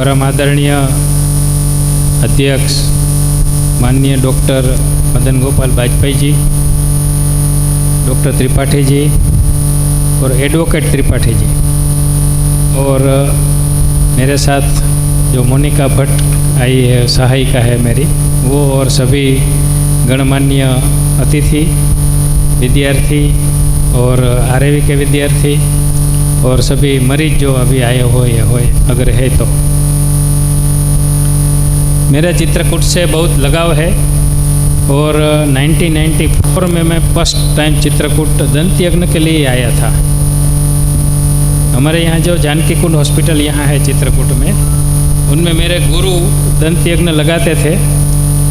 परम आदरणीय अध्यक्ष माननीय डॉक्टर मदन गोपाल वाजपेयी जी, डॉक्टर त्रिपाठी जी और एडवोकेट त्रिपाठी जी, और मेरे साथ जो मोनिका भट्ट आई है, सहायिका है मेरी, वो और सभी गणमान्य अतिथि, विद्यार्थी और आरएवी के विद्यार्थी और सभी मरीज जो अभी आए हुए अगर है तो। मेरा चित्रकूट से बहुत लगाव है और 1994 में मैं फर्स्ट टाइम चित्रकूट दंत यज्ञ के लिए आया था। हमारे यहाँ जो जानकी कुंड हॉस्पिटल यहाँ है चित्रकूट में, उनमें मेरे गुरु दंत यज्ञ लगाते थे।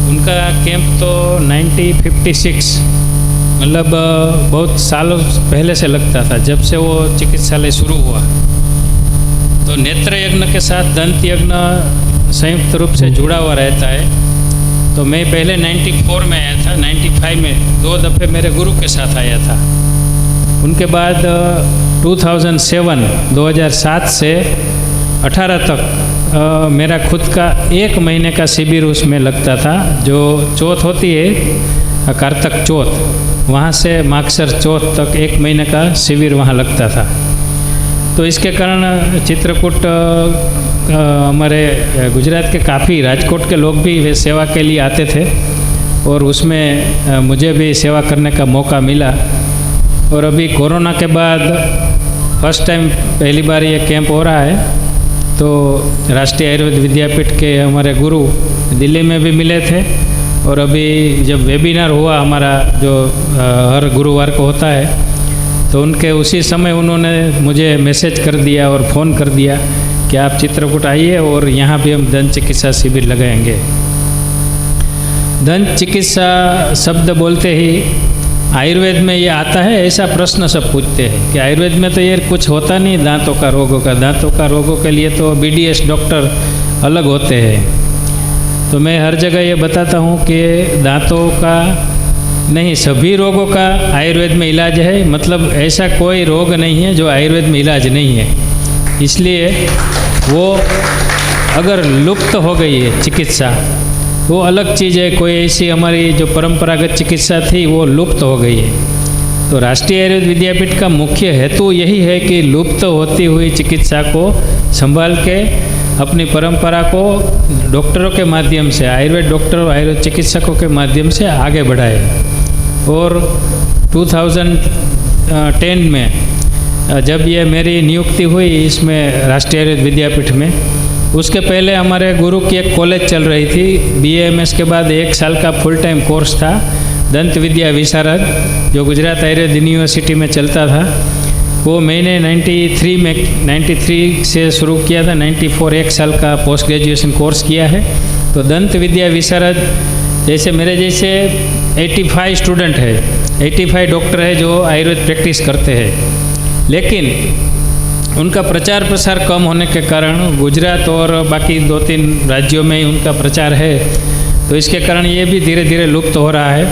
उनका कैंप तो 1956 मतलब बहुत सालों पहले से लगता था, जब से वो चिकित्सालय शुरू हुआ। तो नेत्र यज्ञ के साथ दंत यज्ञ संयुक्त रूप से जुड़ा हुआ रहता है। तो मैं पहले 94 में आया था, 95 में 2 दफ़े मेरे गुरु के साथ आया था। उनके बाद 2007 से 18 तक मेरा खुद का 1 महीने का शिविर उसमें लगता था। जो चौथ होती है कारतक चौथ, वहाँ से मागसर चौथ तक 1 महीने का शिविर वहाँ लगता था। तो इसके कारण चित्रकूट हमारे गुजरात के काफ़ी, राजकोट के लोग भी वे सेवा के लिए आते थे और उसमें मुझे भी सेवा करने का मौका मिला। और अभी कोरोना के बाद फर्स्ट टाइम पहली बार ये कैंप हो रहा है। तो राष्ट्रीय आयुर्वेद विद्यापीठ के हमारे गुरु दिल्ली में भी मिले थे और अभी जब वेबिनार हुआ हमारा जो हर गुरुवार को होता है, तो उनके उसी समय उन्होंने मुझे मैसेज कर दिया और फ़ोन कर दिया कि आप चित्रकूट आइए और यहाँ भी हम दंत चिकित्सा शिविर लगाएंगे। दंत चिकित्सा शब्द बोलते ही आयुर्वेद में ये आता है, ऐसा प्रश्न सब पूछते हैं कि आयुर्वेद में तो ये कुछ होता नहीं दांतों का रोगों का। दांतों का रोगों के लिए तो BDS डॉक्टर अलग होते हैं। तो मैं हर जगह ये बताता हूँ कि दांतों का नहीं, सभी रोगों का आयुर्वेद में इलाज है। मतलब ऐसा कोई रोग नहीं है जो आयुर्वेद में इलाज नहीं है। इसलिए वो अगर लुप्त हो गई है चिकित्सा, वो अलग चीज़ है। कोई ऐसी हमारी जो परंपरागत चिकित्सा थी वो लुप्त हो गई है। तो राष्ट्रीय आयुर्वेद विद्यापीठ का मुख्य हेतु यही है कि लुप्त होती हुई चिकित्सा को संभाल के अपनी परंपरा को डॉक्टरों के माध्यम से, आयुर्वेद डॉक्टरों, आयुर्वेद चिकित्सकों के माध्यम से आगे बढ़ाए। और 2010 में जब ये मेरी नियुक्ति हुई इसमें राष्ट्रीय आयुर्वेद विद्यापीठ में, उसके पहले हमारे गुरु की एक कॉलेज चल रही थी। BAMS के बाद 1 साल का फुल टाइम कोर्स था दंत विद्या विशारद, जो गुजरात आयुर्वेद यूनिवर्सिटी में चलता था। वो मैंने 93 से शुरू किया था। 94 1 साल का पोस्ट ग्रेजुएशन कोर्स किया है। तो दंत विद्या विशारद जैसे मेरे जैसे 85 स्टूडेंट है, 85 डॉक्टर है जो आयुर्वेद प्रैक्टिस करते हैं, लेकिन उनका प्रचार प्रसार कम होने के कारण गुजरात और बाकी 2-3 राज्यों में ही उनका प्रचार है। तो इसके कारण ये भी धीरे धीरे लुप्त हो रहा है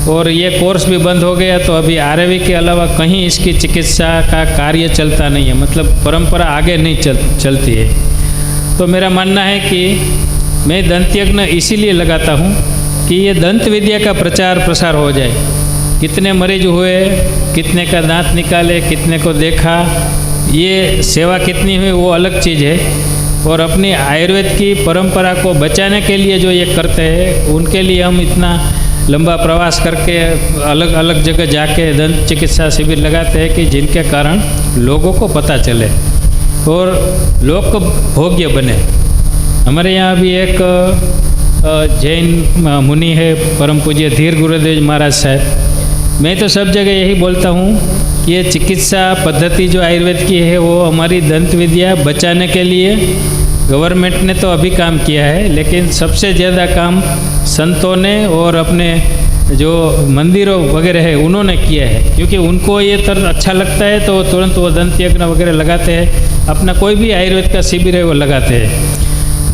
और ये कोर्स भी बंद हो गया। तो अभी आरएवी के अलावा कहीं इसकी चिकित्सा का कार्य चलता नहीं है, मतलब परंपरा आगे नहीं चलती है। तो मेरा मानना है कि मैं दंत यज्ञ इसीलिए लगाता हूँ कि ये दंत विद्या का प्रचार प्रसार हो जाए। कितने मरीज हुए, कितने का दांत निकाले, कितने को देखा, ये सेवा कितनी हुई वो अलग चीज़ है। और अपनी आयुर्वेद की परंपरा को बचाने के लिए जो ये करते हैं, उनके लिए हम इतना लंबा प्रवास करके अलग अलग जगह जाके दंत चिकित्सा शिविर लगाते हैं कि जिनके कारण लोगों को पता चले और लोग को भोग्य बने। हमारे यहाँ भी एक जैन मुनि है, परम पूज्य धीर गुरुदेव महाराज साहब। मैं तो सब जगह यही बोलता हूँ कि ये चिकित्सा पद्धति जो आयुर्वेद की है वो हमारी दंत विद्या बचाने के लिए गवर्नमेंट ने तो अभी काम किया है, लेकिन सबसे ज़्यादा काम संतों ने और अपने जो मंदिरों वगैरह है उन्होंने किया है। क्योंकि उनको ये तर अच्छा लगता है तो तुरंत वो दंत यज्ञ वगैरह लगाते हैं, अपना कोई भी आयुर्वेद का शिविर है वो लगाते हैं।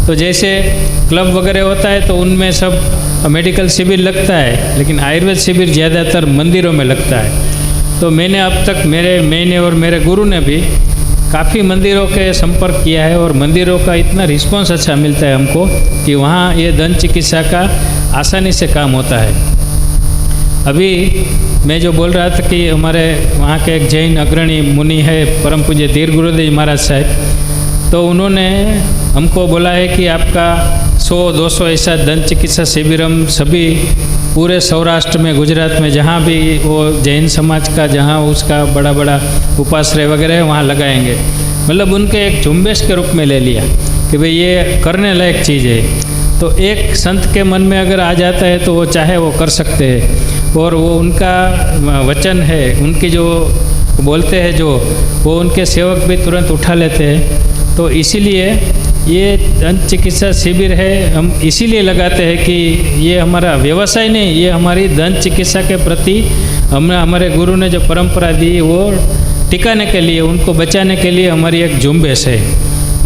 तो जैसे क्लब वगैरह होता है तो उनमें सब मेडिकल शिविर लगता है, लेकिन आयुर्वेद शिविर ज़्यादातर मंदिरों में लगता है। तो मैंने अब तक मैंने और मेरे गुरु ने भी काफ़ी मंदिरों के संपर्क किया है और मंदिरों का इतना रिस्पांस अच्छा मिलता है हमको कि वहाँ ये दंत चिकित्सा का आसानी से काम होता है। अभी मैं जो बोल रहा था कि हमारे वहाँ के एक जैन अग्रणी मुनि है परम पूज्य धीर गुरुदेव महाराज साहब, तो उन्होंने हमको बोला है कि आपका 100-200 ऐसा दंत चिकित्सा शिविर हम सभी पूरे सौराष्ट्र में, गुजरात में, जहाँ भी वो जैन समाज का जहाँ उसका बड़ा बड़ा उपाश्रय वगैरह है वहाँ लगाएंगे। मतलब उनके एक झुंबेश के रूप में ले लिया कि भाई ये करने लायक चीज़ है। तो एक संत के मन में अगर आ जाता है तो वो चाहे वो कर सकते हैं, और वो उनका वचन है, उनकी जो बोलते हैं जो वो उनके सेवक भी तुरंत उठा लेते हैं। तो इसीलिए ये दंत चिकित्सा शिविर है, हम इसीलिए लगाते हैं कि ये हमारा व्यवसाय नहीं, ये हमारी दंत चिकित्सा के प्रति हमारे गुरु ने जो परंपरा दी वो टिकाने के लिए, उनको बचाने के लिए हमारी एक झुंबेश है।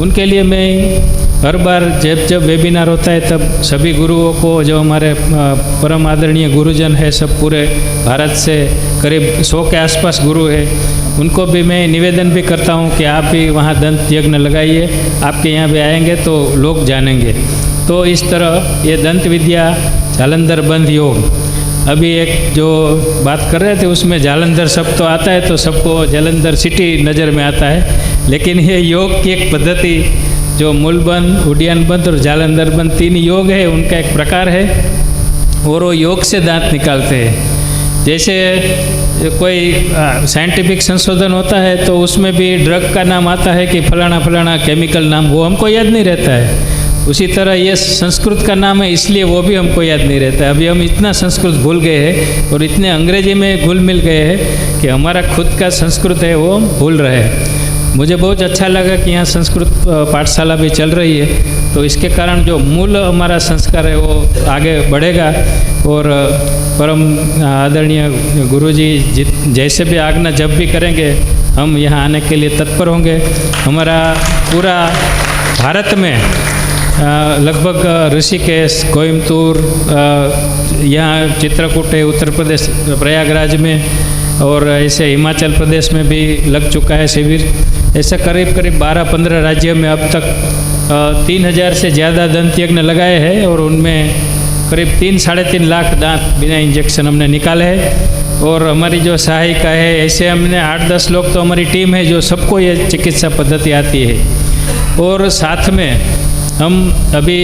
उनके लिए मैं हर बार जब वेबिनार होता है तब सभी गुरुओं को, जो हमारे परम आदरणीय गुरुजन है सब पूरे भारत से करीब 100 के आसपास गुरु है, उनको भी मैं निवेदन भी करता हूँ कि आप भी वहाँ दंत यज्ञ लगाइए, आपके यहाँ भी आएंगे तो लोग जानेंगे। तो इस तरह ये दंत विद्या जालंधर बंद योग, अभी एक जो बात कर रहे थे उसमें जालंधर शब्द तो आता है तो सबको जालंधर सिटी नज़र में आता है, लेकिन ये योग की एक पद्धति जो मूलबंद, उड्डयन बंद और जालंधर बंद 3 योग है, उनका एक प्रकार है और वो योग से दांत निकालते हैं। जैसे कोई साइंटिफिक संशोधन होता है तो उसमें भी ड्रग का नाम आता है कि फलाना फलाना केमिकल नाम, वो हमको याद नहीं रहता है। उसी तरह ये संस्कृत का नाम है इसलिए वो भी हमको याद नहीं रहता है। अभी हम इतना संस्कृत भूल गए हैं और इतने अंग्रेजी में घुल मिल गए हैं कि हमारा खुद का संस्कृत है वो हम भूल रहे हैं। मुझे बहुत अच्छा लगा कि यहाँ संस्कृत पाठशाला भी चल रही है, तो इसके कारण जो मूल हमारा संस्कार है वो आगे बढ़ेगा और परम आदरणीय गुरुजी जैसे भी आज्ञा जब भी करेंगे हम यहाँ आने के लिए तत्पर होंगे। हमारा पूरा भारत में लगभग ऋषिकेश, कोयम्बतूर, यहाँ चित्रकूट है उत्तर प्रदेश प्रयागराज में, और ऐसे हिमाचल प्रदेश में भी लग चुका है शिविर। ऐसे करीब 12-15 राज्यों में अब तक 3000 से ज़्यादा दंत यज्ञ लगाए हैं और उनमें करीब 3-3.5 लाख दांत बिना इंजेक्शन हमने निकाले हैं। और हमारी जो सहायिका है, ऐसे हमने 8-10 लोग तो हमारी टीम है जो सबको ये चिकित्सा पद्धति आती है। और साथ में हम अभी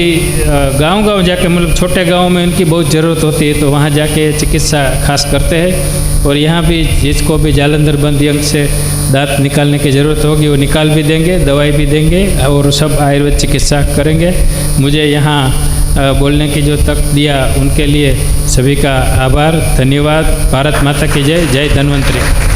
गांव-गांव जाके, मतलब छोटे गांव में उनकी बहुत ज़रूरत होती है तो वहाँ जाके चिकित्सा खास करते हैं। और यहाँ भी जिसको भी जालंधर बंद यंत्र से दांत निकालने की ज़रूरत होगी वो निकाल भी देंगे, दवाई भी देंगे और सब आयुर्वेद चिकित्सा करेंगे। मुझे यहाँ बोलने की जो तक दिया उनके लिए सभी का आभार, धन्यवाद। भारत माता की जय। जय धन्वंतरी।